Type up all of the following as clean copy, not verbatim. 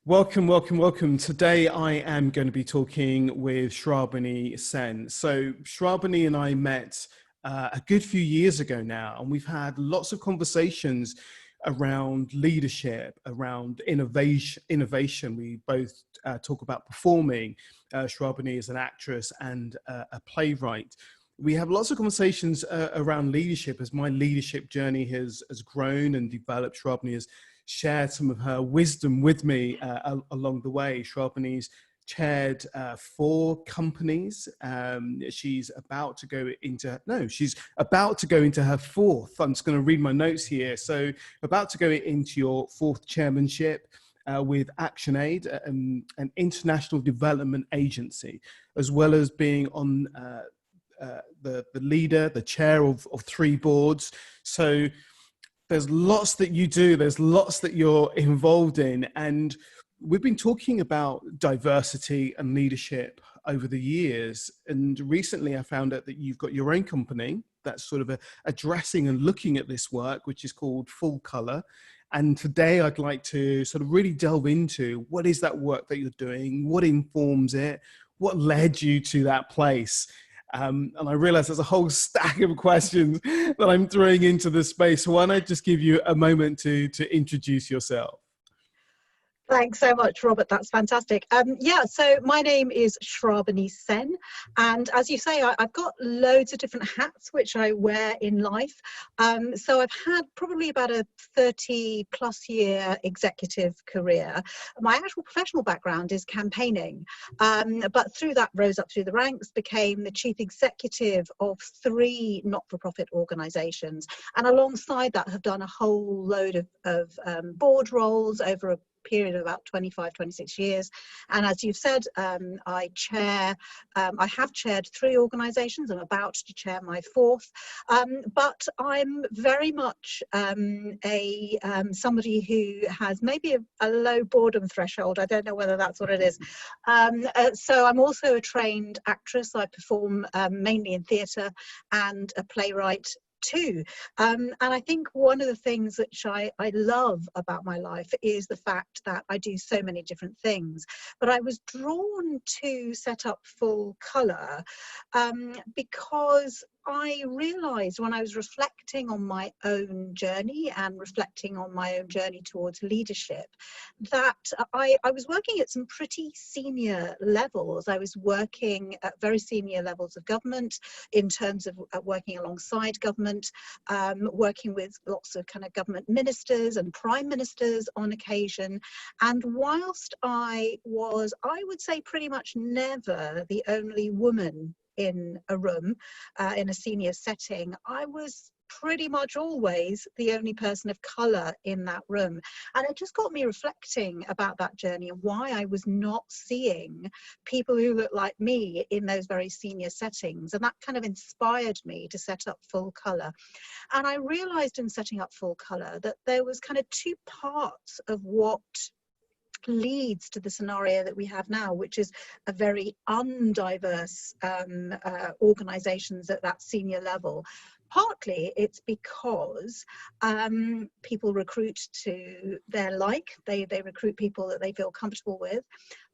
Welcome, welcome, welcome. Today I am going to be talking with Srabani Sen. So Srabani and I met a good few years ago now, and we've had lots of conversations around leadership, around innovation. We both talk about performing. Srabani is an actress and a playwright. We have lots of conversations around leadership as my leadership journey has grown and developed. Srabani has shared some of her wisdom with me along the way. Srabani's chaired 4 companies. She's about to go into her 4th. I'm just going to read my notes here. So about to go into your 4th chairmanship with ActionAid, an international development agency, as well as being on the chair of 3 boards. So there's lots that you do, there's lots that you're involved in. And we've been talking about diversity and leadership over the years. And recently I found out that you've got your own company that's sort of addressing and looking at this work, which is called Full Colour. And today I'd like to sort of really delve into what is that work that you're doing, what informs it, what led you to that place. And I realize there's a whole stack of questions that I'm throwing into this space. So why don't I just give you a moment to introduce yourself? Thanks so much, Robert. That's fantastic. So my name is Srabani Sen. And as you say, I've got loads of different hats which I wear in life. So I've had probably about a 30 plus year executive career. My actual professional background is campaigning. But through that, rose up through the ranks, became the chief executive of 3 not-for-profit organisations. And alongside that, have done a whole load of board roles over a period of about 25, 26 years. And as you've said, I have chaired 3 organisations. I'm about to chair my 4th. But I'm very much somebody who has maybe a low boredom threshold. I don't know whether that's what it is. So I'm also a trained actress. I perform mainly in theatre and a playwright too. And I think one of the things which I love about my life is the fact that I do so many different things. But I was drawn to set up Full Colour because I realised when I was reflecting on my own journey and reflecting on my own journey towards leadership that I was working at some pretty senior levels. I was working at very senior levels of government in terms of working alongside government, working with lots of kind of government ministers and prime ministers on occasion. And whilst I would say pretty much never the only woman in a room, in a senior setting, I was pretty much always the only person of colour in that room. And it just got me reflecting about that journey and why I was not seeing people who look like me in those very senior settings. And that kind of inspired me to set up Full Colour. And I realised in setting up Full Colour that there was kind of 2 parts of what leads to the scenario that we have now, which is a very undiverse organisations at that senior level. Partly it's because people recruit to their like, they recruit people that they feel comfortable with.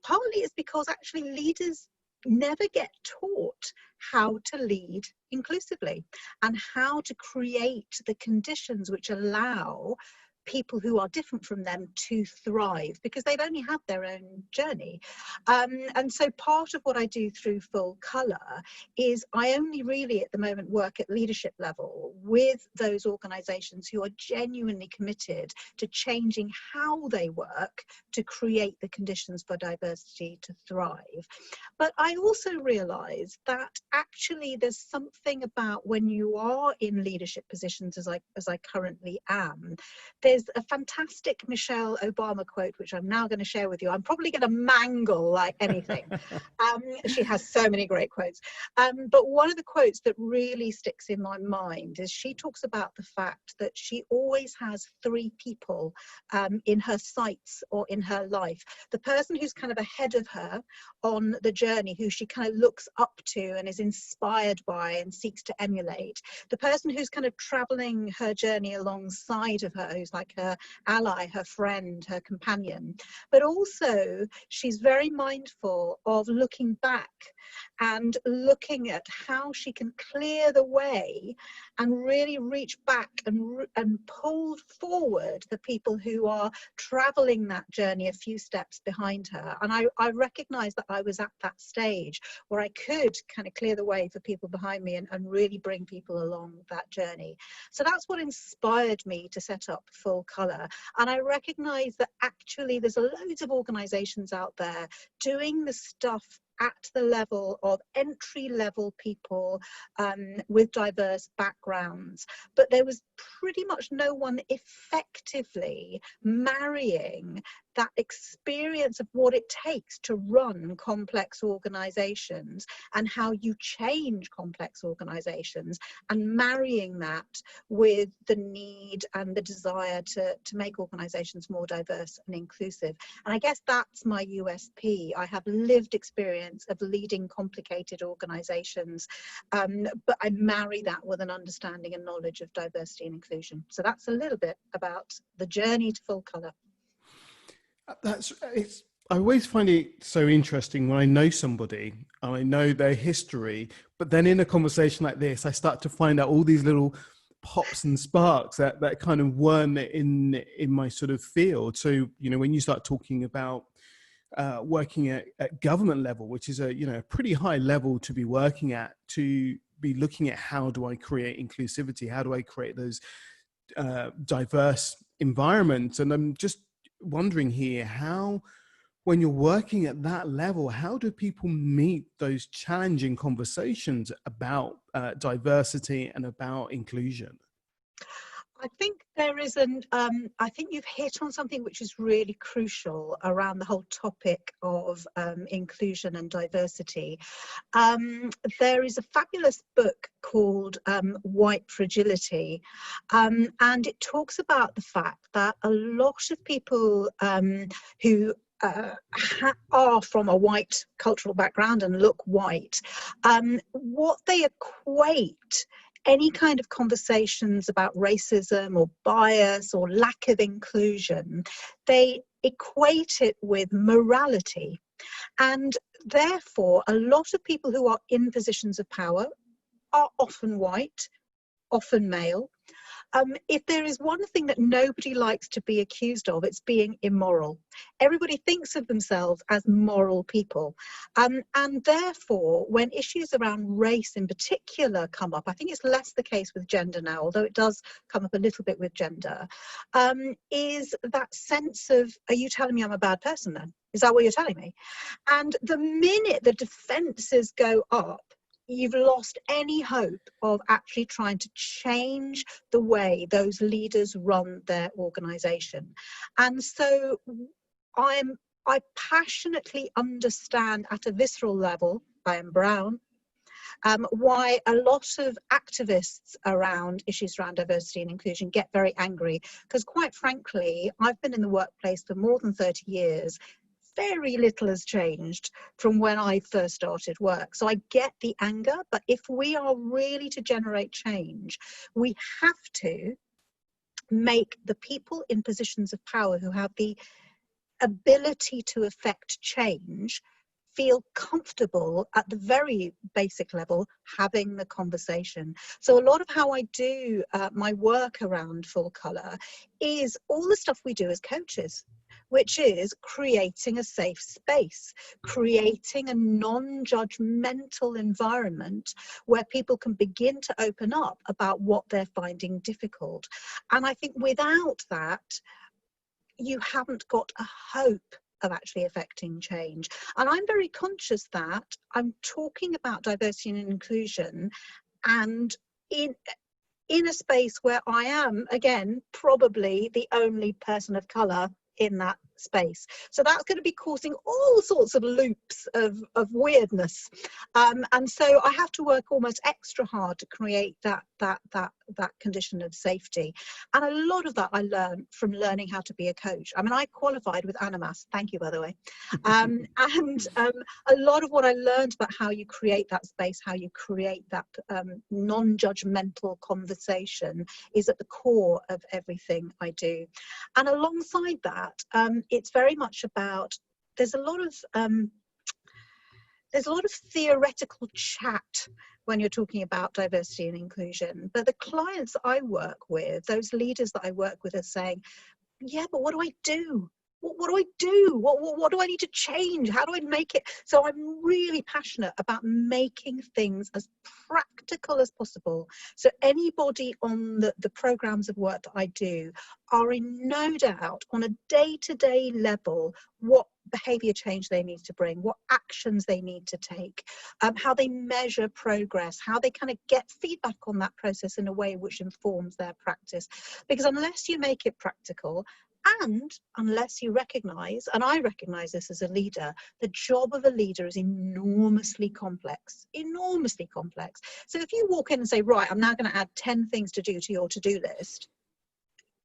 Partly it's because actually leaders never get taught how to lead inclusively and how to create the conditions which allow people who are different from them to thrive, because they've only had their own journey. And so part of what I do through Full Colour is I only really at the moment work at leadership level with those organisations who are genuinely committed to changing how they work to create the conditions for diversity to thrive. But I also realise that actually there's something about when you are in leadership positions as I currently am. There's a fantastic Michelle Obama quote, which I'm now going to share with you. I'm probably going to mangle like anything. She has so many great quotes. But one of the quotes that really sticks in my mind is she talks about the fact that she always has 3 people in her sights or in her life. The person who's kind of ahead of her on the journey, who she kind of looks up to and is inspired by and seeks to emulate. The person who's kind of traveling her journey alongside of her, who's like like her ally, her friend, her companion. But also she's very mindful of looking back and looking at how she can clear the way and really reach back and pull forward the people who are traveling that journey a few steps behind her. And I recognized that I was at that stage where I could kind of clear the way for people behind me and really bring people along that journey. So that's what inspired me to set up Full Colour. And I recognize that actually there's loads of organizations out there doing the stuff at the level of entry-level people with diverse backgrounds, but there was pretty much no one effectively marrying that experience of what it takes to run complex organizations and how you change complex organizations, and marrying that with the need and the desire to make organizations more diverse and inclusive. And I guess that's my USP. I have lived experience of leading complicated organizations, but I marry that with an understanding and knowledge of diversity and inclusion. So that's a little bit about the journey to Full Colour. I always find it so interesting when I know somebody and I know their history, but then in a conversation like this, I start to find out all these little pops and sparks that kind of weren't in my sort of field. So, you know, when you start talking about working at government level, which is a pretty high level to be working at, to be looking at how do I create inclusivity, how do I create those diverse environments, and I'm just wondering here, how, when you're working at that level, how do people meet those challenging conversations about diversity and about inclusion? I think there is I think you've hit on something which is really crucial around the whole topic of inclusion and diversity. There is a fabulous book called White Fragility, and it talks about the fact that a lot of people who are from a white cultural background and look white, what they equate any kind of conversations about racism or bias or lack of inclusion, they equate it with morality. And therefore, a lot of people who are in positions of power are often white, often male. If there is one thing that nobody likes to be accused of, it's being immoral. Everybody thinks of themselves as moral people. And therefore, when issues around race in particular come up, I think it's less the case with gender now, although it does come up a little bit with gender, is that sense of, are you telling me I'm a bad person then? Is that what you're telling me? And the minute the defences go up, you've lost any hope of actually trying to change the way those leaders run their organization. And so I passionately understand at a visceral level, I am brown, why a lot of activists around issues around diversity and inclusion get very angry, because quite frankly, I've been in the workplace for more than 30 years. Very little has changed from when I first started work. So I get the anger, but if we are really to generate change, we have to make the people in positions of power who have the ability to affect change feel comfortable at the very basic level having the conversation. So a lot of how I do my work around Full Colour is all the stuff we do as coaches, which is creating a safe space, creating a non-judgmental environment where people can begin to open up about what they're finding difficult. And I think without that, you haven't got a hope of actually affecting change. And I'm very conscious that I'm talking about diversity and inclusion, and in a space where I am, again, probably the only person of colour in that space. So that's going to be causing all sorts of loops of weirdness. And so I have to work almost extra hard to create that that condition of safety. And a lot of that I learned from learning how to be a coach. I mean, I qualified with Animas, thank you, by the way. A lot of what I learned about how you create that space, how you create that non-judgmental conversation is at the core of everything I do. And alongside that, it's very much about, there's a lot of theoretical chat when you're talking about diversity and inclusion, but the clients I work with, those leaders that I work with, are saying, yeah, but what do I do? What do I do? What do I need to change? How do I make it? So I'm really passionate about making things as practical as possible. So anybody on the programs of work that I do are in no doubt on a day-to-day level what behavior change they need to bring, what actions they need to take, how they measure progress, how they kind of get feedback on that process in a way which informs their practice. Because unless you make it practical, and unless you recognize, and I recognize this as a leader, the job of a leader is enormously complex, enormously complex. So if you walk in and say, right, I'm now going to add 10 things to do to your to-do list,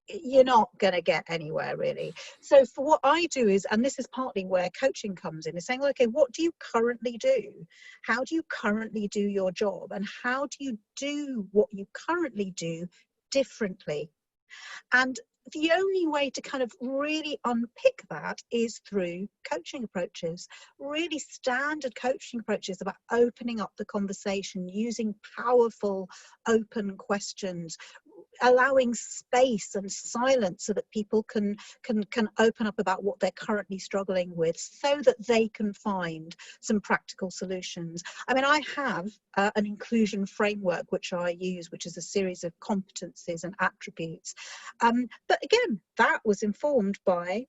you're not going to get anywhere really. So for what I do is, and this is partly where coaching comes in, is saying, okay, what do you currently do? How do you currently do your job? And how do you do what you currently do differently? And the only way to kind of really unpick that is through coaching approaches, really standard coaching approaches about opening up the conversation, using powerful open questions, allowing space and silence so that people can open up about what they're currently struggling with so that they can find some practical solutions. I mean, I have an inclusion framework which I use, which is a series of competencies and attributes. But again, that was informed by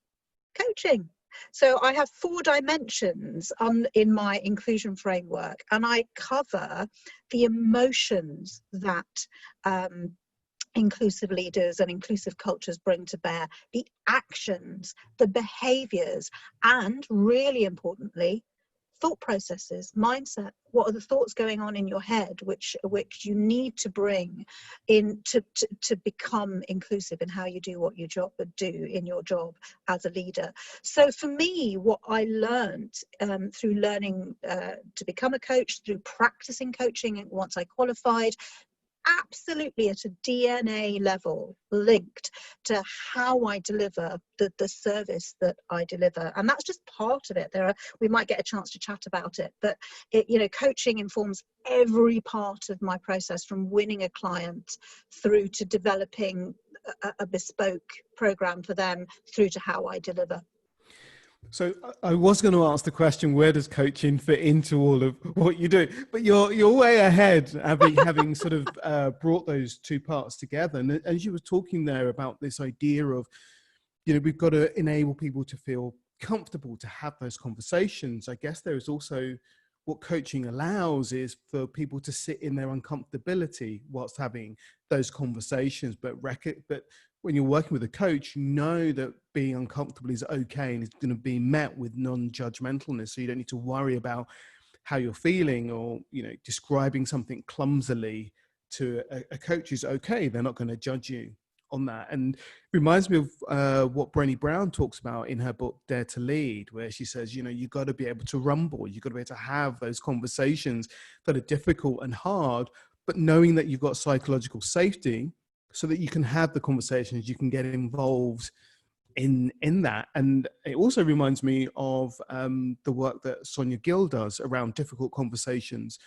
coaching. So I have 4 dimensions in my inclusion framework, and I cover the emotions that inclusive leaders and inclusive cultures bring to bear, the actions, the behaviors, and really importantly, thought processes, mindset. What are the thoughts going on in your head which you need to bring in to become inclusive in how you do what you do in your job as a leader. So for me, what I learned through learning to become a coach, through practicing coaching once I qualified, absolutely at a DNA level linked to how I deliver the service that I deliver. And that's just part of it. We might get a chance to chat about it, but coaching informs every part of my process, from winning a client through to developing a bespoke program for them, through to how I deliver. So I was going to ask the question, where does coaching fit into all of what you do? But you're way ahead, having sort of brought those 2 parts together. And as you were talking there about this idea of, we've got to enable people to feel comfortable to have those conversations. I guess there is also what coaching allows is for people to sit in their uncomfortability whilst having those conversations, but when you're working with a coach, you know that being uncomfortable is okay and it's going to be met with non-judgmentalness. So you don't need to worry about how you're feeling, or, describing something clumsily to a coach is okay. They're not going to judge you on that. And it reminds me of what Brené Brown talks about in her book, Dare to Lead, where she says, you got to be able to rumble. You've got to be able to have those conversations that are difficult and hard, but knowing that you've got psychological safety, so that you can have the conversations, you can get involved in that. And it also reminds me of the work that Sonia Gill does around difficult conversations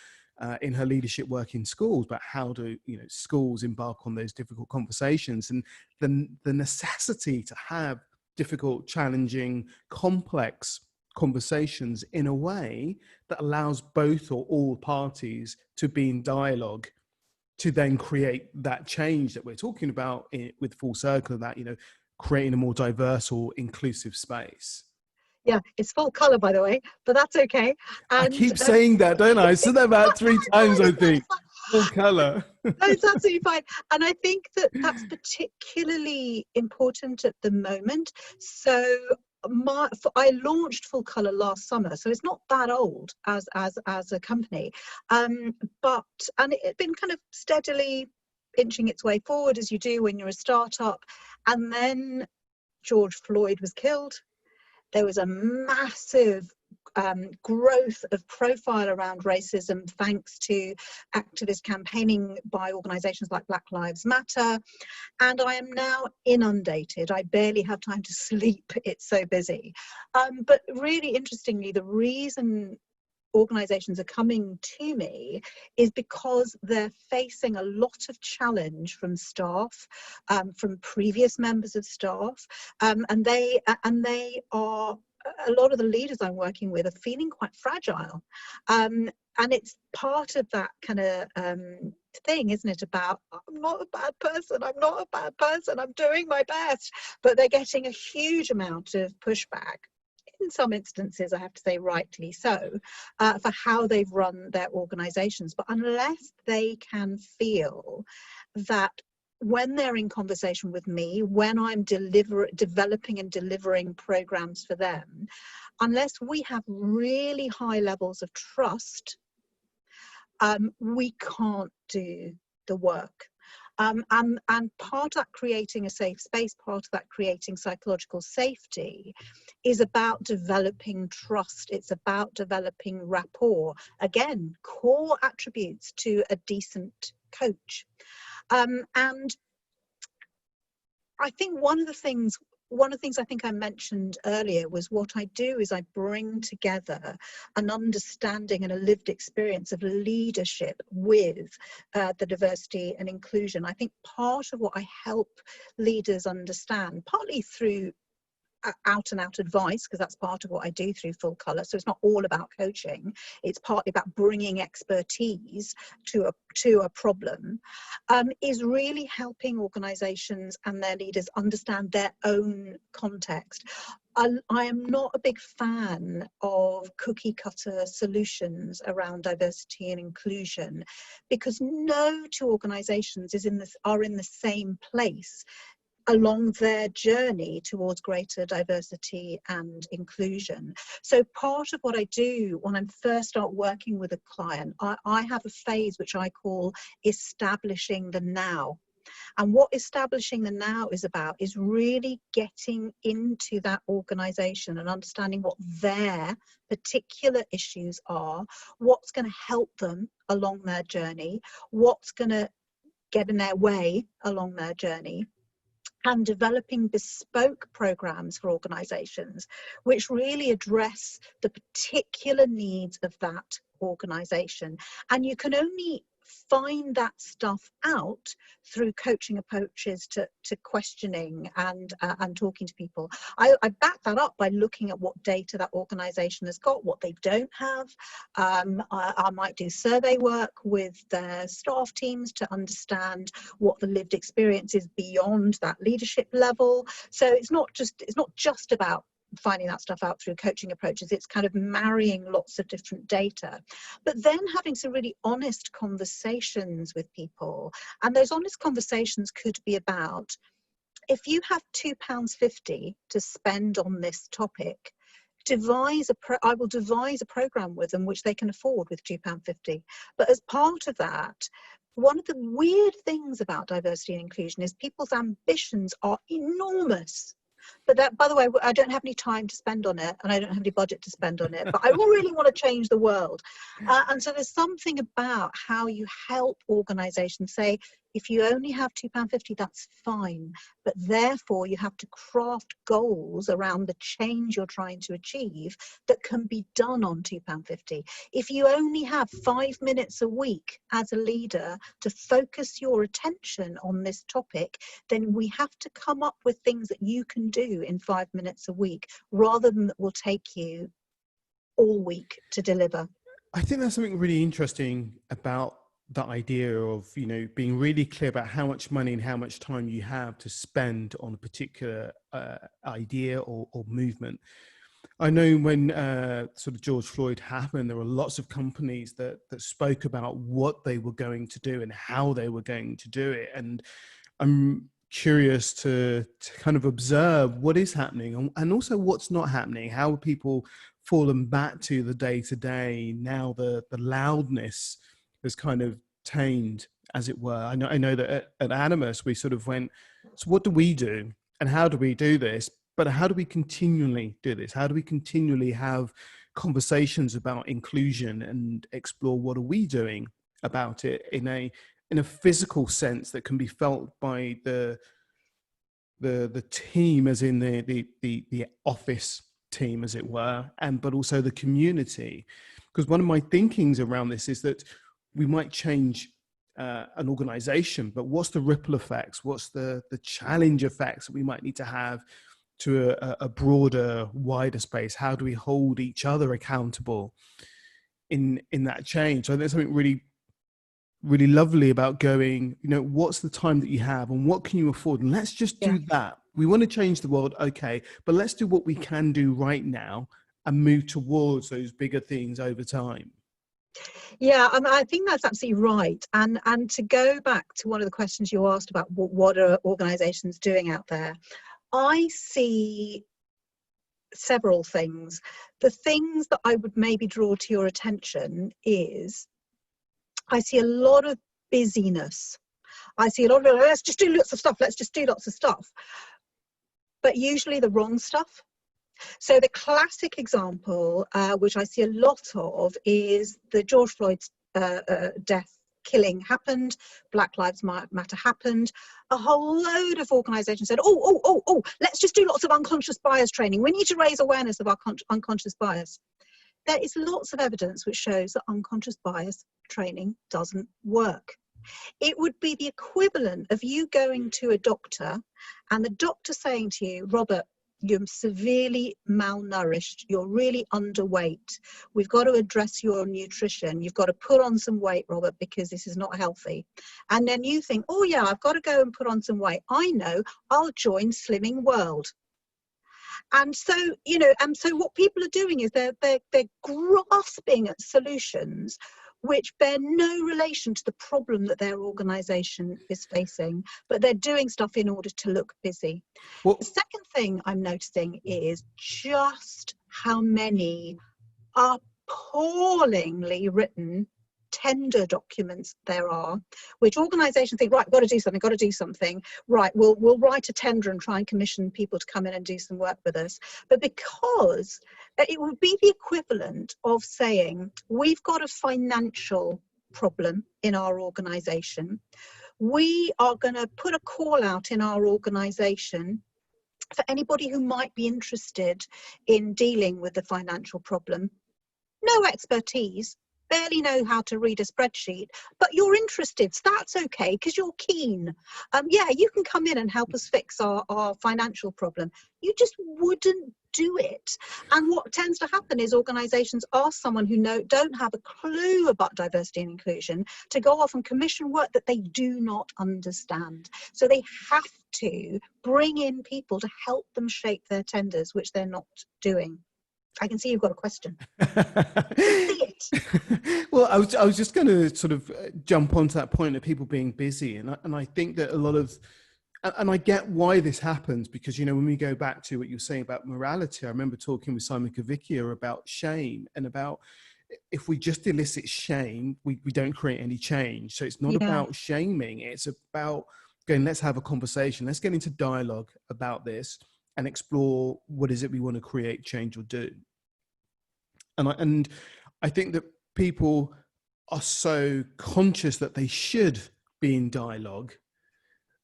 in her leadership work in schools, but how do schools embark on those difficult conversations, and the necessity to have difficult, challenging, complex conversations in a way that allows both or all parties to be in dialogue, to then create that change that we're talking about with Full Circle, that, creating a more diverse or inclusive space. Yeah, it's full colour, by the way, but that's okay. And I keep saying that, don't I? I said that about 3 times, I think. Full colour. No, it's absolutely fine. And I think that that's particularly important at the moment. So I launched Full Colour last summer, so it's not that old as a company, and it had been kind of steadily inching its way forward, as you do when you're a startup. And then George Floyd was killed. There was a massive growth of profile around racism thanks to activist campaigning by organisations like Black Lives Matter. And I am now inundated. I barely have time to sleep. It's so busy. But really interestingly, the reason organisations are coming to me is because they're facing a lot of challenge from staff, from previous members of staff, and they are, a lot of the leaders I'm working with are feeling quite fragile, and it's part of that kind of thing, isn't it, about I'm not a bad person, I'm doing my best, but they're getting a huge amount of pushback, in some instances, I have to say rightly so, for how they've run their organisations. But unless they can feel that when they're in conversation with me, when I'm developing and delivering programs for them, unless we have really high levels of trust, we can't do the work. And part of that creating a safe space, part of that creating psychological safety is about developing trust. It's about developing rapport. Again, core attributes to a decent coach. And I think one of the things I think I mentioned earlier was what I do is I bring together an understanding and a lived experience of leadership with the diversity and inclusion. I think part of what I help leaders understand, partly through out and out advice, because that's part of what I do through Full Colour. So it's not all about coaching. It's partly about bringing expertise to a problem, is really helping organisations and their leaders understand their own context. I am not a big fan of cookie cutter solutions around diversity and inclusion, because no two organisations are in the same place along their journey towards greater diversity and inclusion. So part of what I do when I first start working with a client, I have a phase which I call establishing the now. And what establishing the now is about is really getting into that organisation and understanding what their particular issues are, what's going to help them along their journey, what's going to get in their way along their journey, and developing bespoke programs for organisations which really address the particular needs of that organisation. And you can only find that stuff out through coaching approaches to questioning and talking to people. I back that up by looking at what data that organisation has got, what they don't have. I might do survey work with their staff teams to understand what the lived experience is beyond that leadership level. So it's not just about finding that stuff out through coaching approaches. It's kind of marrying lots of different data, but then having some really honest conversations with people. And those honest conversations could be about, if you have £2.50 to spend on this topic, I will devise a program with them which they can afford with £2.50. But as part of that, one of the weird things about diversity and inclusion is people's ambitions are enormous. But that, by the way, I don't have any time to spend on it, and I don't have any budget to spend on it, but I really want to change the world. And so there's something about how you help organisations say, if you only have £2.50, that's fine. But therefore, you have to craft goals around the change you're trying to achieve that can be done on £2.50. If you only have 5 minutes a week as a leader to focus your attention on this topic, then we have to come up with things that you can do in 5 minutes a week, rather than that will take you all week to deliver. I think there's something really interesting about the idea of, being really clear about how much money and how much time you have to spend on a particular idea or movement. I know when sort of George Floyd happened, there were lots of companies that spoke about what they were going to do and how they were going to do it. And I'm curious to kind of observe what is happening and also what's not happening. How are people fallen back to the day-to-day now? The loudness has kind of tamed as it were. I know that at Animas, we sort of went, so what do we do and how do we do this? But how do we continually do this? How do we continually have conversations about inclusion and explore what are we doing about it in a physical sense that can be felt by the team, as in the office team, as it were, and but also the community. Because one of my thinkings around this is that we might change an organization, but what's the ripple effects? What's the challenge effects that we might need to have to a broader, wider space? How do we hold each other accountable in that change? So there's something really, really lovely about going, what's the time that you have and what can you afford? And let's just do that. We want to change the world. Okay. But let's do what we can do right now and move towards those bigger things over time. Yeah, I think that's absolutely right. And to go back to one of the questions you asked about what are organizations doing out there, I see several things. The things that I would maybe draw to your attention is I see a lot of busyness. I see a lot of, let's just do lots of stuff. Let's just do lots of stuff. But usually the wrong stuff. So the classic example, which I see a lot of, is the George Floyd's death, killing happened, Black Lives Matter happened. A whole load of organisations said, oh, let's just do lots of unconscious bias training. We need to raise awareness of our unconscious bias. There is lots of evidence which shows that unconscious bias training doesn't work. It would be the equivalent of you going to a doctor and the doctor saying to you, Robert, you're severely malnourished, you're really underweight, we've got to address your nutrition, you've got to put on some weight, Robert, because this is not healthy. And then you think, oh yeah, I've got to go and put on some weight. I know, I'll join Slimming World. And so, so what people are doing is they're grasping at solutions which bear no relation to the problem that their organisation is facing, but they're doing stuff in order to look busy. Well, the second thing I'm noticing is just how many appallingly written tender documents there are, which organisations think, right, got to do something. Right, we'll write a tender and try and commission people to come in and do some work with us. But because it would be the equivalent of saying, we've got a financial problem in our organisation. We are going to put a call out in our organisation for anybody who might be interested in dealing with the financial problem. No expertise, barely know how to read a spreadsheet, but you're interested, so that's okay because you're keen. Yeah, you can come in and help us fix our financial problem. You just wouldn't do it. And what tends to happen is organisations ask someone who don't have a clue about diversity and inclusion to go off and commission work that they do not understand. So they have to bring in people to help them shape their tenders, which they're not doing. I can see you've got a question. Well, I was just going to sort of jump onto that point of people being busy, and I think that a lot of, and I get why this happens, because when we go back to what you were saying about morality, I remember talking with Simon Kavickia about shame, and about if we just elicit shame, we don't create any change. So it's not about shaming; it's about going, let's have a conversation, let's get into dialogue about this and explore what is it we want to create, change, or do. And I think that people are so conscious that they should be in dialogue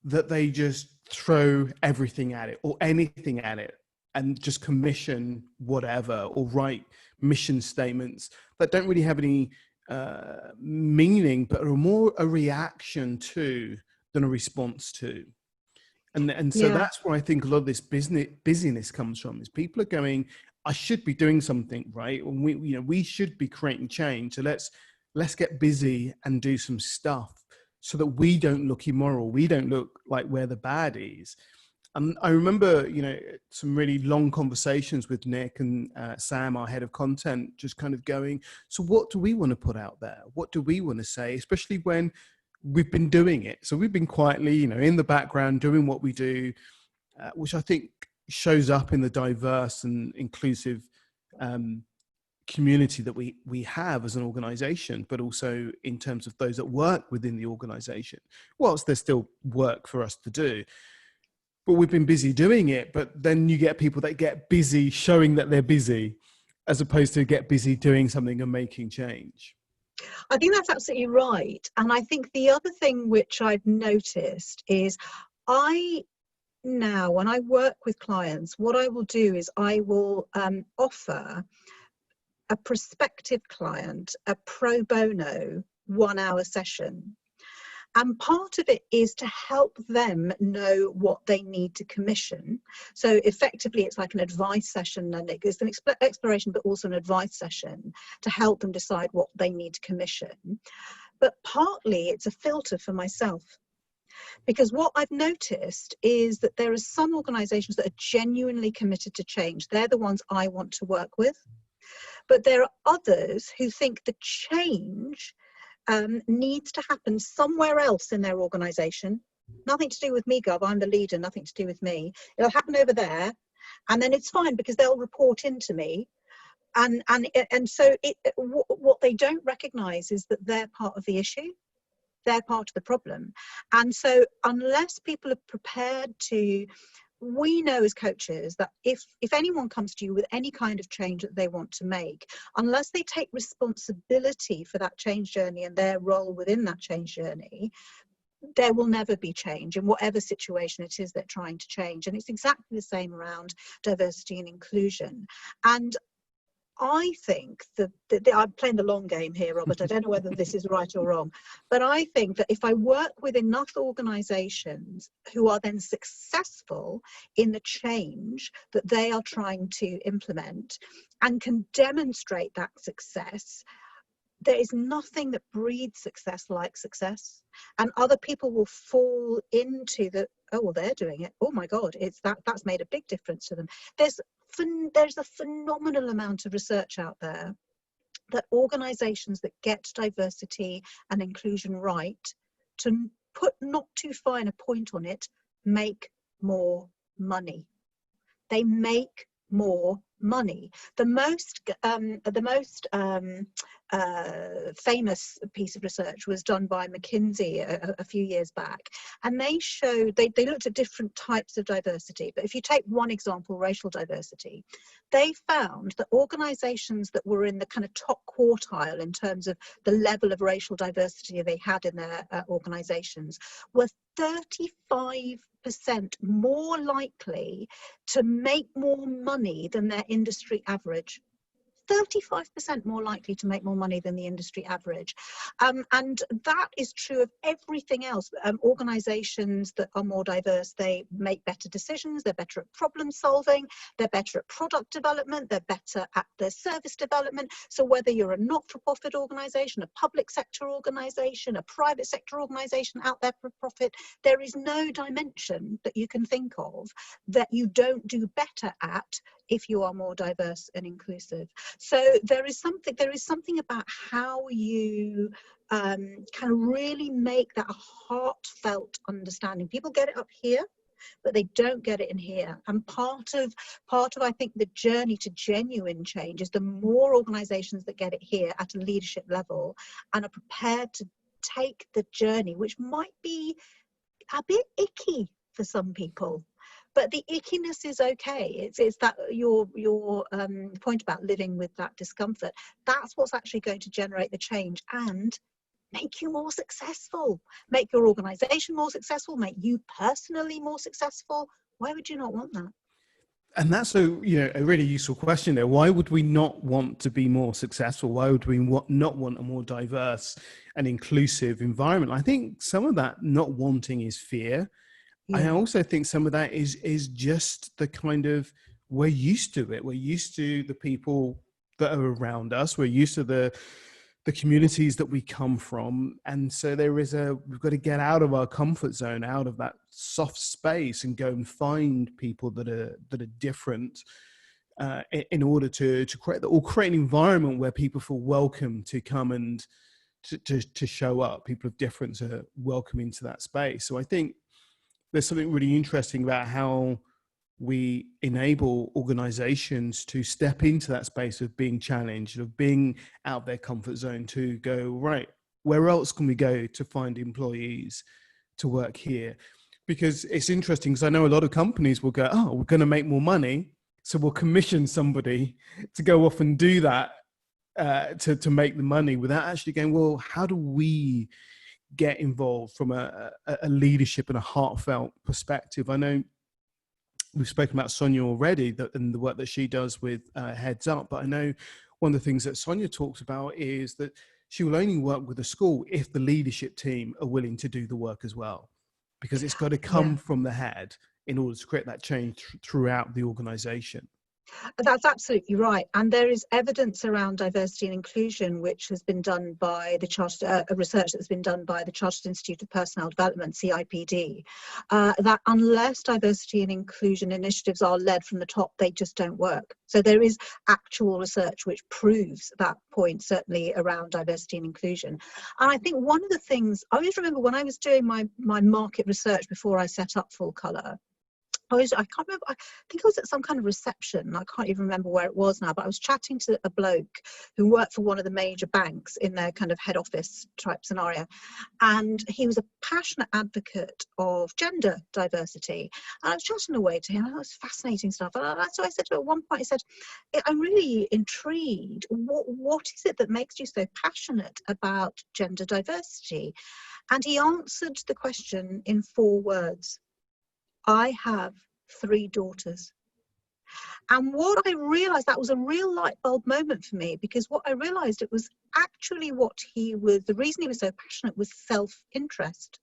that they just throw everything at it or anything at it and just commission whatever or write mission statements that don't really have any meaning, but are more a reaction to than a response to. And so that's where I think a lot of this busyness comes from, is people are going, I should be doing something, right? And we should be creating change. So let's get busy and do some stuff so that we don't look immoral. We don't look like we're the baddies. And I remember, some really long conversations with Nick and Sam, our head of content, just kind of going, so what do we want to put out there? What do we want to say? Especially when we've been doing it. So we've been quietly, in the background doing what we do, which I think shows up in the diverse and inclusive community that we have as an organization, but also in terms of those that work within the organization, whilst there's still work for us to do. But we've been busy doing it, but then you get people that get busy showing that they're busy, as opposed to get busy doing something and making change. I think that's absolutely right. And I think the other thing which I've noticed is now when I work with clients, what I will do is I will offer a prospective client a pro bono 1-hour session. And part of it is to help them know what they need to commission. So effectively, it's like an advice session, and it's an exploration, but also an advice session to help them decide what they need to commission. But partly it's a filter for myself. Because what I've noticed is that there are some organisations that are genuinely committed to change. They're the ones I want to work with. But there are others who think the change needs to happen somewhere else in their organisation. Nothing to do with me, Gov. I'm the leader, nothing to do with me. It'll happen over there, and then it's fine because they'll report into me. And so what they don't recognise is that they're part of the issue. They're part of the problem. And so unless people are prepared to, we know as coaches that if anyone comes to you with any kind of change that they want to make, unless they take responsibility for that change journey and their role within that change journey, there will never be change in whatever situation it is they're trying to change. And it's exactly the same around diversity and inclusion. And I think that I'm playing the long game here, Robert. I don't know whether this is right or wrong, but I think that if I work with enough organisations who are then successful in the change that they are trying to implement and can demonstrate that success, there is nothing that breeds success like success. And other people will fall into the, oh, well, they're doing it. Oh my God, that's made a big difference to them. There's a phenomenal amount of research out there that organizations that get diversity and inclusion right, to put not too fine a point on it, make more money. They make more money. The most famous piece of research was done by McKinsey a few years back, and they showed they looked at different types of diversity. But if you take one example, racial diversity, they found that organizations that were in the kind of top quartile in terms of the level of racial diversity they had in their organizations were 35% more likely to make more money than their industry average. 35% more likely to make more money than the industry average. And that is true of everything else. Organizations that are more diverse, they make better decisions, they're better at problem solving, they're better at product development, they're better at their service development. So whether you're a not-for-profit organization, a public sector organization, a private sector organization out there for profit, there is no dimension that you can think of that you don't do better at if you are more diverse and inclusive. So there is something about how you can really make that a heartfelt understanding. People get it up here, but they don't get it in here. And part of I think the journey to genuine change is the more organizations that get it here at a leadership level and are prepared to take the journey, which might be a bit icky for some people. But the ickiness is okay. It's that your point about living with that discomfort. That's what's actually going to generate the change and make you more successful, make your organization more successful, make you personally more successful. Why would you not want that? And that's a really useful question there. Why would we not want to be more successful? Why would we not want a more diverse and inclusive environment? I think some of that not wanting is fear. Yeah. I also think some of that is just the kind of, we're used to it. We're used to the people that are around us. We're used to the communities that we come from. And so we've got to get out of our comfort zone, out of that soft space, and go and find people that are different in order to create an environment where people feel welcome to come and to show up. People of difference are welcome into that space. So I think there's something really interesting about how we enable organizations to step into that space of being challenged, of being out of their comfort zone, to go, right, where else can we go to find employees to work here? Because it's interesting, because I know a lot of companies will go, oh, we're going to make more money, so we'll commission somebody to go off and do that to make the money, without actually going, well, how do we get involved from a leadership and a heartfelt perspective? I know we've spoken about Sonia already, and the work that she does with Heads Up, but I know one of the things that Sonia talks about is that she will only work with a school if the leadership team are willing to do the work as well, because it's got to come from the head in order to create that change throughout the organization. That's absolutely right. And there is evidence around diversity and inclusion, which has been done by the research that's been done by the Chartered Institute of Personnel Development, CIPD, that unless diversity and inclusion initiatives are led from the top, they just don't work. So there is actual research which proves that point, certainly around diversity and inclusion. And I think one of the things, I always remember when I was doing my market research before I set up Full Colour, I can't remember, I think I was at some kind of reception. I can't even remember where it was now, but I was chatting to a bloke who worked for one of the major banks in their kind of head office type scenario. And he was a passionate advocate of gender diversity. And I was chatting away to him, and it was fascinating stuff. And so I said to him at one point, I said, I'm really intrigued. What is it that makes you so passionate about gender diversity? And he answered the question in 4 words. I have 3 daughters. And what I realized, that was a real light bulb moment for me, because what I realized, it was actually the reason he was so passionate was self-interest.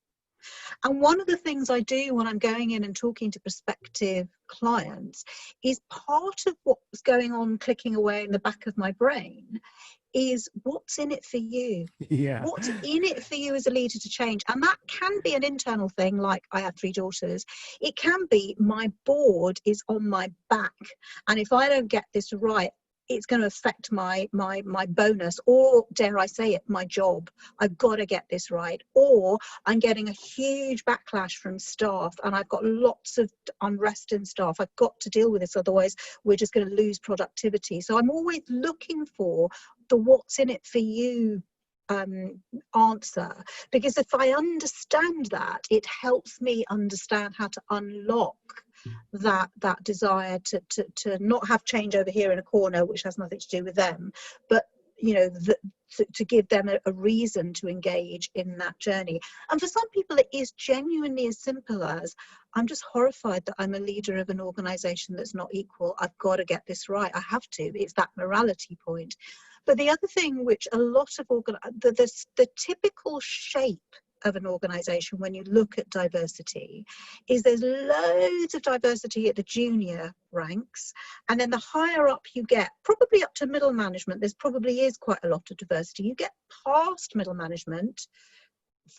And one of the things I do when I'm going in and talking to prospective clients is part of what's going on, clicking away in the back of my brain, is what's in it for you? Yeah. What's in it for you as a leader to change? And that can be an internal thing, like I have 3 daughters. It can be my board is on my back, and if I don't get this right, it's going to affect my bonus, or dare I say it, my job. I've got to get this right. Or I'm getting a huge backlash from staff, and I've got lots of unrest in staff. I've got to deal with this, otherwise we're just going to lose productivity. So I'm always looking for the what's in it for you answer, because if I understand that, it helps me understand how to unlock that desire to not have change over here in a corner, which has nothing to do with them, but to give them a reason to engage in that journey. And for some people, it is genuinely as simple as, I'm just horrified that I'm a leader of an organization that's not equal. I've got to get this right. I have to. It's that morality point. But the other thing which a lot of the typical shape of an organization when you look at diversity is there's loads of diversity at the junior ranks, and then the higher up you get, probably up to middle management, there's probably is quite a lot of diversity. You get past middle management,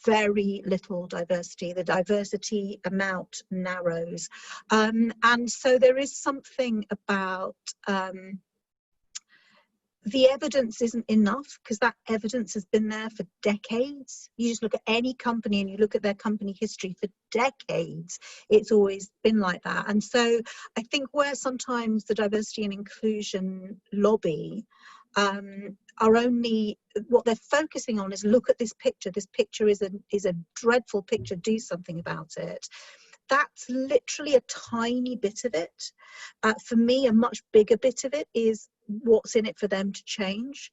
very little diversity. The diversity amount narrows, and so there is something about the evidence isn't enough, because that evidence has been there for decades. You just look at any company and you look at their company history for decades, it's always been like that. And so I think where sometimes the diversity and inclusion lobby are only, what they're focusing on is, look at this picture is a dreadful picture, do something about it. That's literally a tiny bit of it. For me, a much bigger bit of it is what's in it for them to change,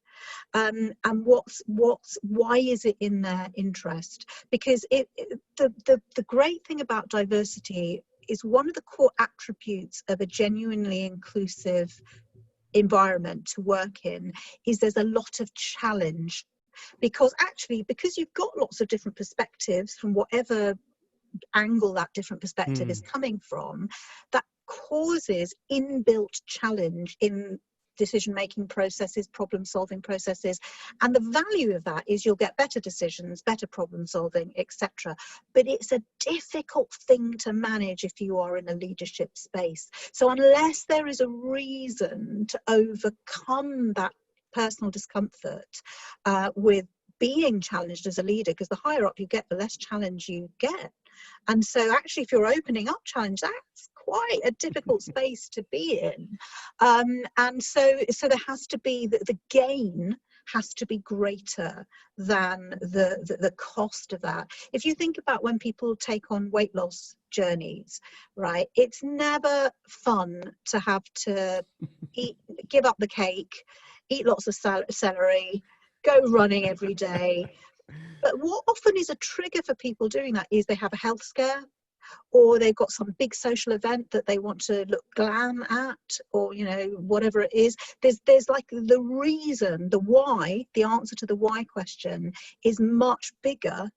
and why is it in their interest? Because the great thing about diversity is, one of the core attributes of a genuinely inclusive environment to work in is there's a lot of challenge, because you've got lots of different perspectives from whatever angle that different perspective is coming from, that causes inbuilt challenge in decision-making processes, problem-solving processes, and the value of that is you'll get better decisions, better problem-solving, etc. But it's a difficult thing to manage if you are in a leadership space. So unless there is a reason to overcome that personal discomfort with being challenged as a leader, because the higher up you get, the less challenge you get. And so actually, if you're opening up challenge, that's quite a difficult space to be in. And so there has to be the gain has to be greater than the cost of that. If you think about when people take on weight loss journeys, right, it's never fun to have to give up the cake, eat lots of celery, go running every day. But what often is a trigger for people doing that is they have a health scare, or they've got some big social event that they want to look glam at, or, you know, whatever it is. There's like the reason, the why, the answer to the why question is much bigger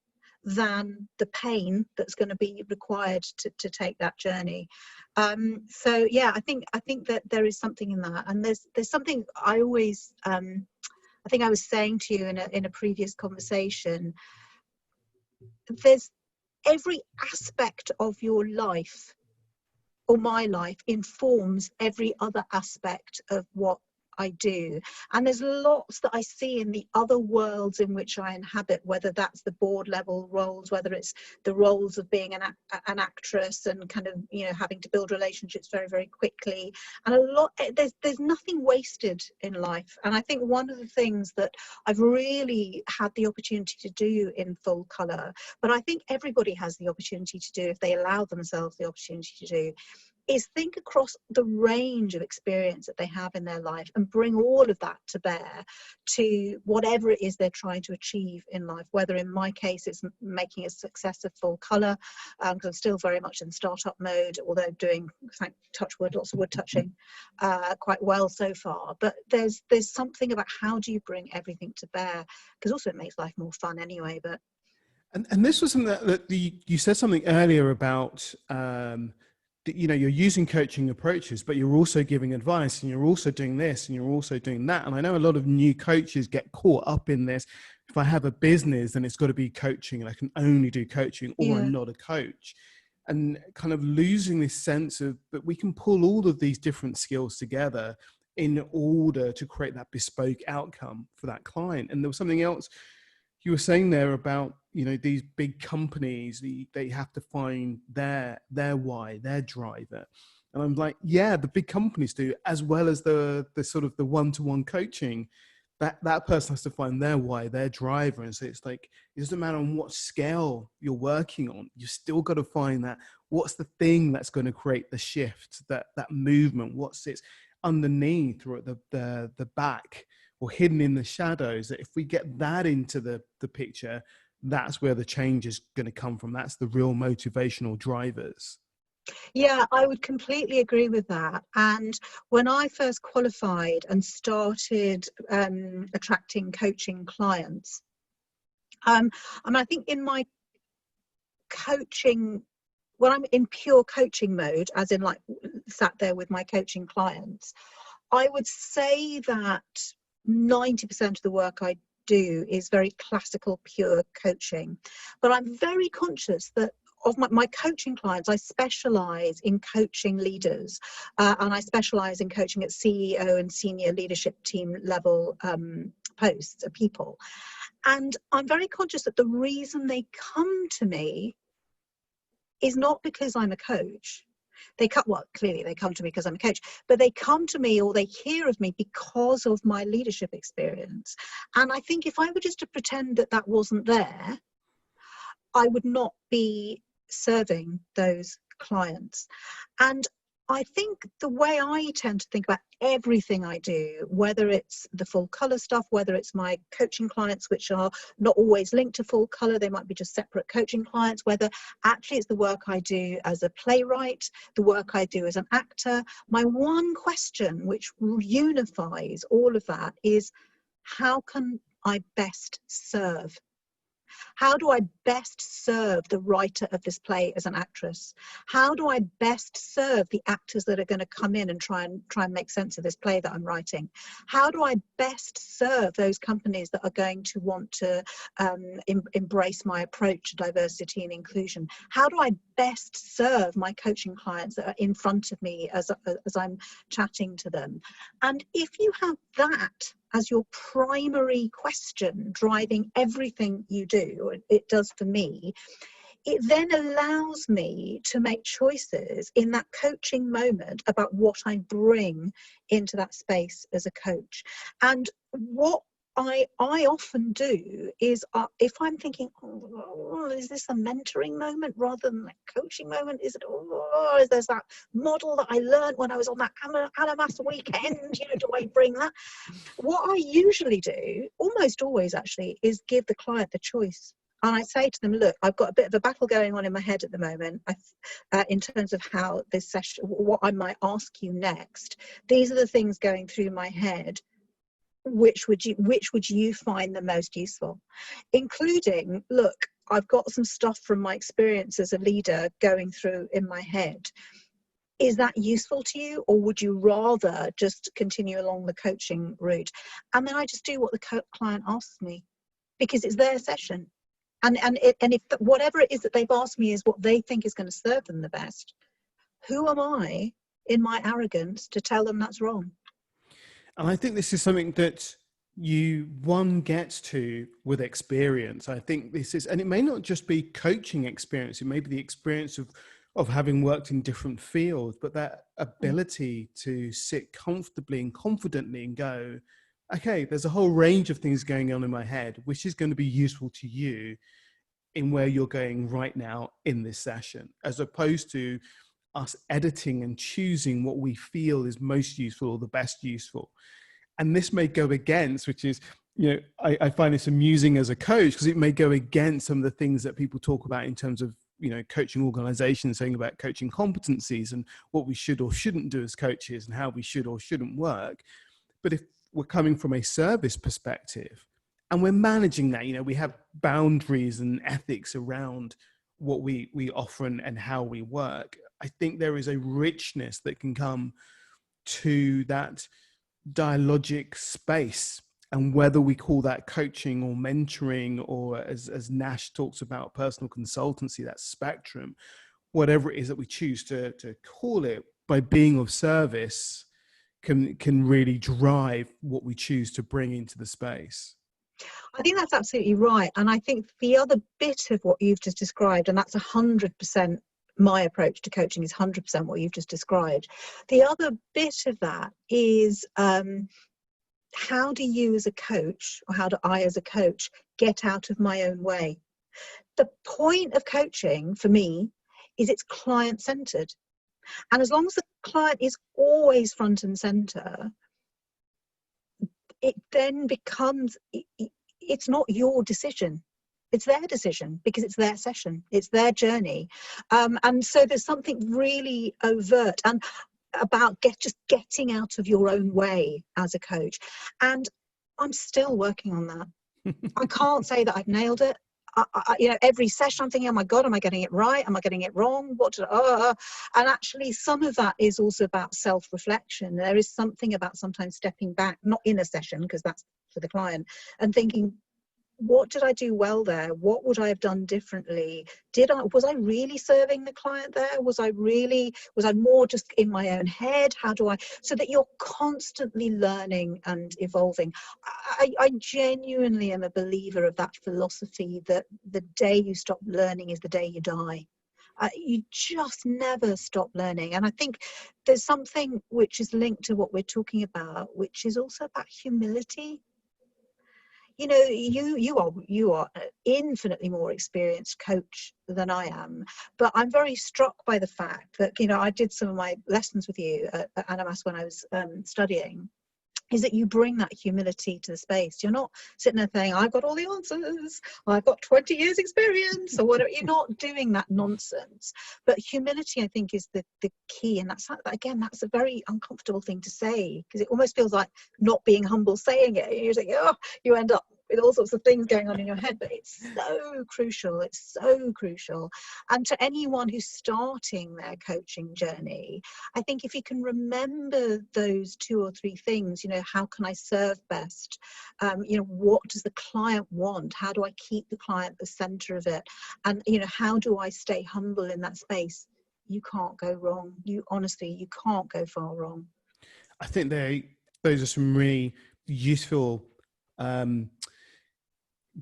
than the pain that's going to be required to take that journey. So yeah, I think that there is something in that, and there's something I always I think I was saying to you in a previous conversation, there's every aspect of your life, or my life, informs every other aspect of what I do. And there's lots that I see in the other worlds in which I inhabit, whether that's the board level roles, whether it's the roles of being an actress and kind of, you know, having to build relationships very, very quickly. And a lot, there's nothing wasted in life. And I think one of the things that I've really had the opportunity to do in full colour, but I think everybody has the opportunity to do if they allow themselves the opportunity to do, is think across the range of experience that they have in their life and bring all of that to bear to whatever it is they're trying to achieve in life. Whether in my case it's making a success of full colour, because I'm still very much in startup mode, although doing, thank touch wood, lots of wood touching, quite well so far. But there's something about how do you bring everything to bear, because also it makes life more fun anyway. But and this was something that you said something earlier about, you know, you're using coaching approaches, but you're also giving advice, and you're also doing this, and you're also doing that. And I know a lot of new coaches get caught up in this. If I have a business, then it's got to be coaching, and I can only do coaching, or yeah. I'm not a coach. And kind of losing this sense of, but we can pull all of these different skills together in order to create that bespoke outcome for that client. And there was something else you were saying there about, you know, these big companies, they have to find their why, their driver. And I'm like, yeah, the big companies do, as well as the sort of the one-to-one coaching. That person has to find their why, their driver. And so it's like, it doesn't matter on what scale you're working on, you still got to find that, what's the thing that's going to create the shift, that movement, what sits underneath or at the back or hidden in the shadows. That if we get that into the picture, that's where the change is going to come from. That's the real motivational drivers. Yeah, I would completely agree with that. And when I first qualified and started attracting coaching clients, I think in my coaching, when I'm in pure coaching mode, as in like sat there with my coaching clients, I would say that 90% of the work I do is very classical, pure coaching. But I'm very conscious that of my coaching clients, I specialize in coaching leaders, and I specialize in coaching at CEO and senior leadership team level posts, people. And I'm very conscious that the reason they come to me is not because I'm a coach. Clearly they come to me because I'm a coach, but they come to me or they hear of me because of my leadership experience. And I think if I were just to pretend that that wasn't there, I would not be serving those clients. And I think the way I tend to think about everything I do, whether it's the full colour stuff, whether it's my coaching clients, which are not always linked to full colour, they might be just separate coaching clients, whether actually it's the work I do as a playwright, the work I do as an actor, my one question which unifies all of that is, how can I best serve? How do I best serve the writer of this play as an actress? How do I best serve the actors that are going to come in and try and make sense of this play that I'm writing? How do I best serve those companies that are going to want to embrace my approach to diversity and inclusion? How do I best serve my coaching clients that are in front of me as I'm chatting to them? And if you have that as your primary question driving everything you do, or it does for me, it then allows me to make choices in that coaching moment about what I bring into that space as a coach. And what I often do is, if I'm thinking, oh, is this a mentoring moment rather than a coaching moment? Is it, oh, is there that model that I learned when I was on that Animas weekend? You know, do I bring that? What I usually do, almost always actually, is give the client the choice. And I say to them, look, I've got a bit of a battle going on in my head at the moment in terms of how this session, what I might ask you next. These are the things going through my head. Which would you find the most useful? Including, look, I've got some stuff from my experience as a leader going through in my head. Is that useful to you, or would you rather just continue along the coaching route? And then I just do what the client asks me, because it's their session. And if whatever it is that they've asked me is what they think is going to serve them the best, who am I in my arrogance to tell them that's wrong? And I think this is something that one gets to with experience. I think this is, and it may not just be coaching experience, it may be the experience of having worked in different fields, but that ability to sit comfortably and confidently and go, okay, there's a whole range of things going on in my head, which is going to be useful to you in where you're going right now in this session, as opposed to us editing and choosing what we feel is most useful or the best useful. And this may go against, which is, you know, I find this amusing as a coach, because it may go against some of the things that people talk about in terms of, you know, coaching organizations, saying about coaching competencies and what we should or shouldn't do as coaches and how we should or shouldn't work. But if we're coming from a service perspective and we're managing that, you know, we have boundaries and ethics around what we offer and how we work. I think there is a richness that can come to that dialogic space, and whether we call that coaching or mentoring, or as Nash talks about, personal consultancy, that spectrum, whatever it is that we choose to call it, by being of service can really drive what we choose to bring into the space. I think that's absolutely right. And I think the other bit of what you've just described, and that's 100% my approach to coaching, is 100% what you've just described. The other bit of that is, how do you as a coach, or how do I as a coach, get out of my own way? The point of coaching for me is it's client-centered. And as long as the client is always front and center, it then becomes, it's not your decision. It's their decision, because it's their session, it's their journey. And so there's something really overt and about just getting out of your own way as a coach. And I'm still working on that. I can't say that I've nailed it. You know, every session I'm thinking, oh my God, am I getting it right? Am I getting it wrong? And actually some of that is also about self-reflection. There is something about sometimes stepping back, not in a session, because that's for the client, and thinking, what did I do well there? What would I have done differently? Was I really serving the client there? Was I more just in my own head? So that you're constantly learning and evolving. I genuinely am a believer of that philosophy, that the day you stop learning is the day you die. You just never stop learning. And I think there's something which is linked to what we're talking about, which is also about humility. You know, you are an infinitely more experienced coach than I am, but I'm very struck by the fact that, you know, I did some of my lessons with you at Animas when I was studying, is that you bring that humility to the space. You're not sitting there saying, I've got all the answers, I've got 20 years experience, or whatever. You're not doing that nonsense. But humility, I think, is the key. And that's a very uncomfortable thing to say, because it almost feels like not being humble saying it. You're like, oh, you end up with all sorts of things going on in your head, but it's so crucial. It's so crucial. And to anyone who's starting their coaching journey, I think if you can remember those 2 or 3 things, you know, how can I serve best? You know, what does the client want? How do I keep the client at the center of it? And, you know, how do I stay humble in that space? You can't go wrong. You honestly, you can't go far wrong. I think those are some really useful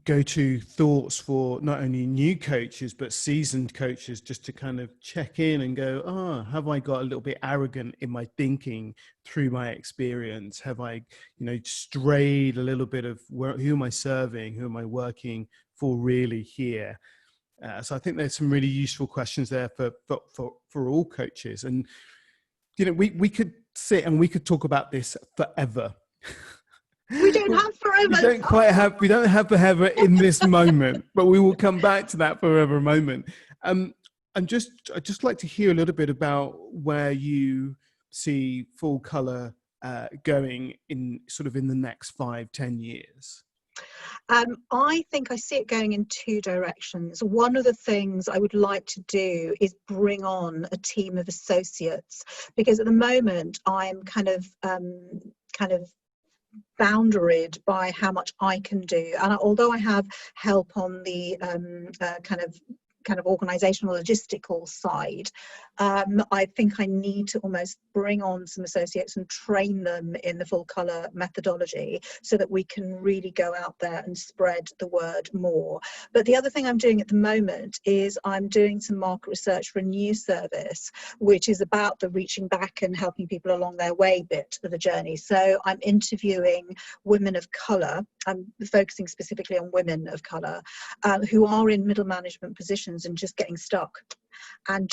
go-to thoughts for not only new coaches but seasoned coaches, just to kind of check in and go, have I got a little bit arrogant in my thinking through my experience? Have I, you know, strayed a little bit of who am I serving? Who am I working for really here? So I think there's some really useful questions there for all coaches. And, you know, we could sit and we could talk about this forever. We don't have forever. We don't have forever in this moment, but we will come back to that forever moment. I'd just like to hear a little bit about where you see full colour going in sort of in the next 5-10 years. I think I see it going in 2 directions. One of the things I would like to do is bring on a team of associates, because at the moment I'm kind of boundaried by how much I can do. And although I have help on the kind of organizational logistical side, I think I need to almost bring on some associates and train them in the full colour methodology so that we can really go out there and spread the word more. But the other thing I'm doing at the moment is I'm doing some market research for a new service, which is about the reaching back and helping people along their way bit of the journey. So I'm interviewing women of colour. I'm focusing specifically on women of colour who are in middle management positions and just getting stuck. And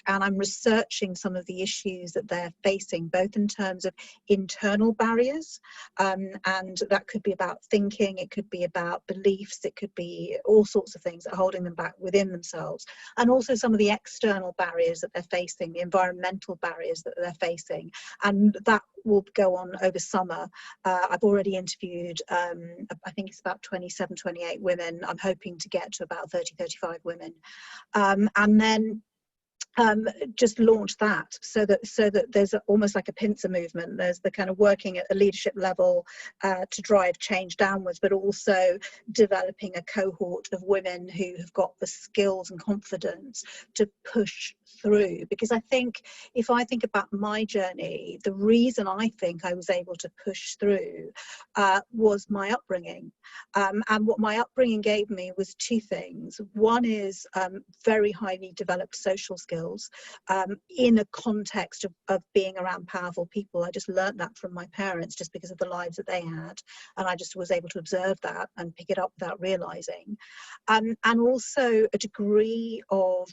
I'm researching some of the issues that they're facing, both in terms of internal barriers, and that could be about thinking, it could be about beliefs, it could be all sorts of things that are holding them back within themselves, and also some of the external barriers that they're facing, the environmental barriers that they're facing, and that will go on over summer. I've already interviewed, I think it's about 27, 28 women. I'm hoping to get to about 30, 35 women. And then just launch that so that there's almost like a pincer movement. There's the kind of working at a leadership level to drive change downwards, but also developing a cohort of women who have got the skills and confidence to push through. Because I think if I think about my journey, the reason I think I was able to push through was my upbringing. And what my upbringing gave me was 2 things. One is very highly developed social skills in a context of being around powerful people. I just learned that from my parents just because of the lives that they had, and I just was able to observe that and pick it up without realizing. And also a degree of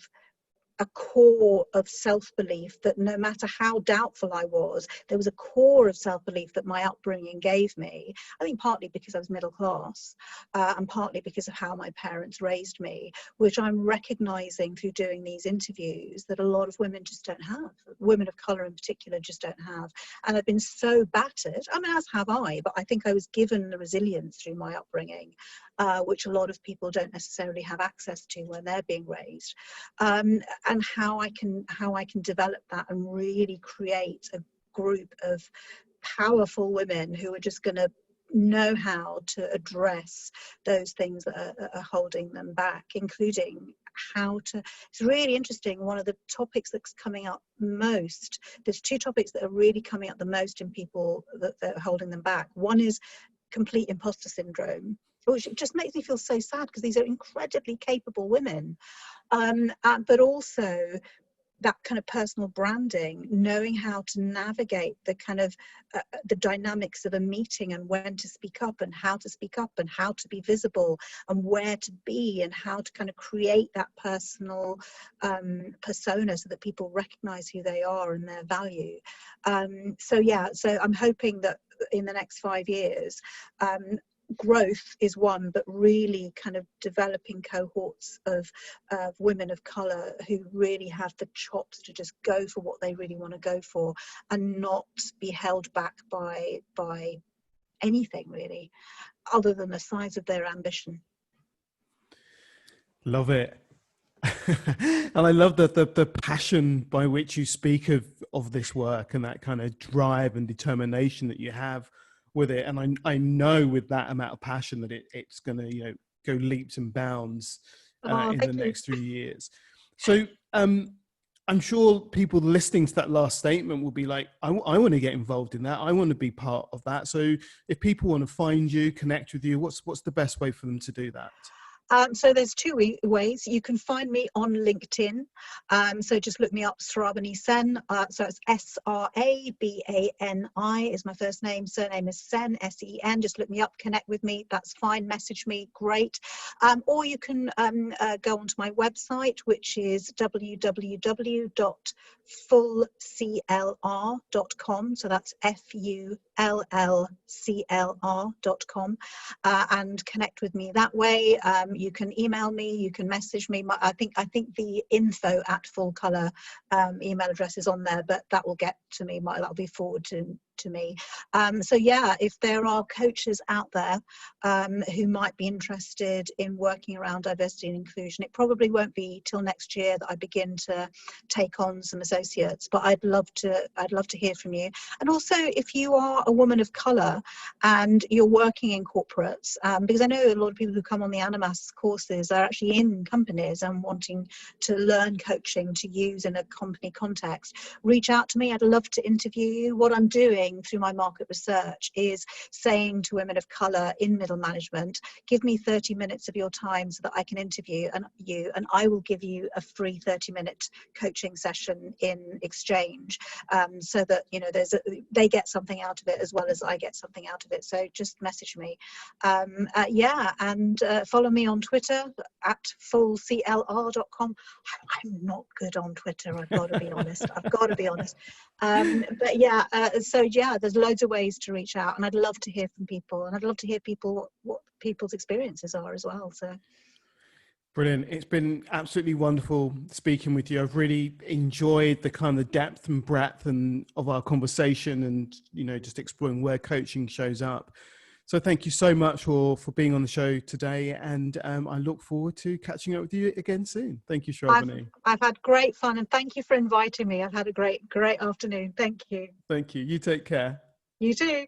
a core of self-belief that no matter how doubtful I was, there was a core of self-belief that my upbringing gave me. I think partly because I was middle class and partly because of how my parents raised me, which I'm recognizing through doing these interviews that a lot of women just don't have. Women of colour in particular just don't have. And I've been so battered, I mean, as have I, but I think I was given the resilience through my upbringing, which a lot of people don't necessarily have access to when they're being raised. And how I can develop that and really create a group of powerful women who are just going to know how to address those things that are holding them back, including how to. It's really interesting. One of the topics that's coming up most, there's 2 topics that are really coming up the most in people that are holding them back. One is complete imposter syndrome, which just makes me feel so sad because these are incredibly capable women. But also that kind of personal branding, knowing how to navigate the kind of the dynamics of a meeting and when to speak up and how to speak up and how to be visible and where to be and how to kind of create that personal persona so that people recognize who they are and their value. So I'm hoping that in the next 5 years, growth is one, but really kind of developing cohorts of women of colour who really have the chops to just go for what they really want to go for and not be held back by anything really. other than the size of their ambition. Love it. And I love the passion by which you speak of this work, and that kind of drive and determination that you have with it. And I know with that amount of passion that it's going to, you know, go leaps and bounds Oh, in the thank you. next 3 years. So I'm sure people listening to that last statement will be like, I want to get involved in that. I want to be part of that. So if people want to find you, connect with you, what's the best way for them to do that? So there's two ways. You can find me on LinkedIn. So just look me up, Srabani Sen. So it's Srabani is my first name. Surname is Sen, Sen. Just look me up, connect with me. That's fine. Message me. Great. Or you can go onto my website, which is www.fullclr.com. So that's FULLCLR.com, and connect with me that way. You can email me, you can message me. I think the info at Full Colour email address is on there, but that will get to me. That'll be forwarded to me. So yeah, if there are coaches out there who might be interested in working around diversity and inclusion, it probably won't be till next year that I begin to take on some associates, but I'd love to hear from you. And also, if you are a woman of colour and you're working in corporates, because I know a lot of people who come on the Animas courses are actually in companies and wanting to learn coaching to use in a company context, reach out to me. I'd love to interview you. What I'm doing through my market research is saying to women of colour in middle management, give me 30 minutes of your time so that I can interview you, and I will give you a free 30-minute coaching session in exchange, so that, you know, they get something out of it as well as I get something out of it. So just message me. Yeah, and follow me on Twitter at fullclr.com. I'm not good on Twitter, I've got to be honest. But yeah, so yeah, there's loads of ways to reach out, and I'd love to hear from people, and I'd love to hear what people's experiences are as well. So Brilliant. It's been absolutely wonderful speaking with you. I've really enjoyed the kind of depth and breadth of our conversation, and, you know, just exploring where coaching shows up. So thank you so much for being on the show today. And I look forward to catching up with you again soon. Thank you, Srabani. I've had great fun, and thank you for inviting me. I've had a great afternoon. Thank you. Thank you. You take care. You too.